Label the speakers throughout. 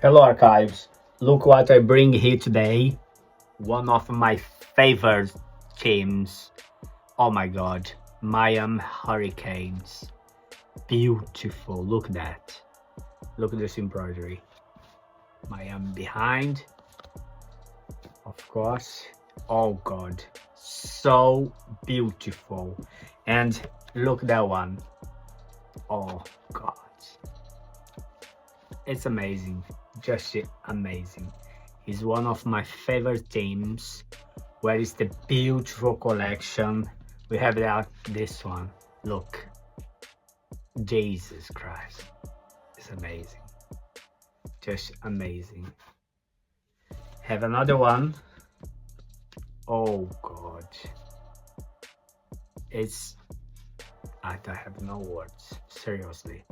Speaker 1: Hello archives, look what I bring here today. One of my favorite teams. Oh my god, Miami Hurricanes. Beautiful, look at that. Look at this embroidery. Miami behind, of course. Oh god, so beautiful. And look at that one. Oh god, it's amazing, just amazing. He's one of my favorite teams. Where is the beautiful collection? We have that this one. Look, Jesus Christ, it's amazing, just amazing. Have another one. Oh god, it's I have no words, seriously.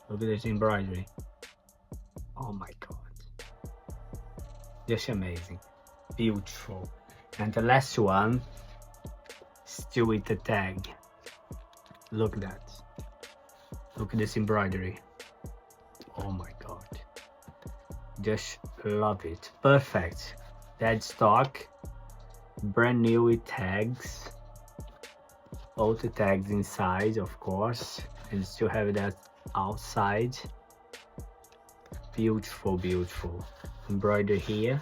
Speaker 1: Look at this embroidery. Oh my god, just amazing, beautiful. And the last one, still with the tag. Look at that, look at this embroidery. Oh my god, just love it. Perfect. Deadstock, brand new with tags, all the tags inside, of course, and still have that outside. Beautiful, beautiful. Embroidery here,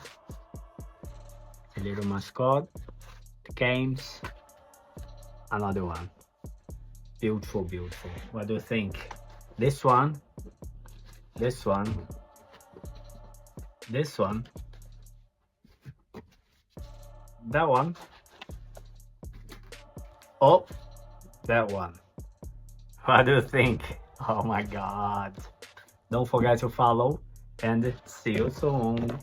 Speaker 1: a little mascot, the games, another one. Beautiful, beautiful. What do you think? This one, this one, this one, that one. Oh, that one. What do you think? Oh my god. Don't forget to follow and see you soon.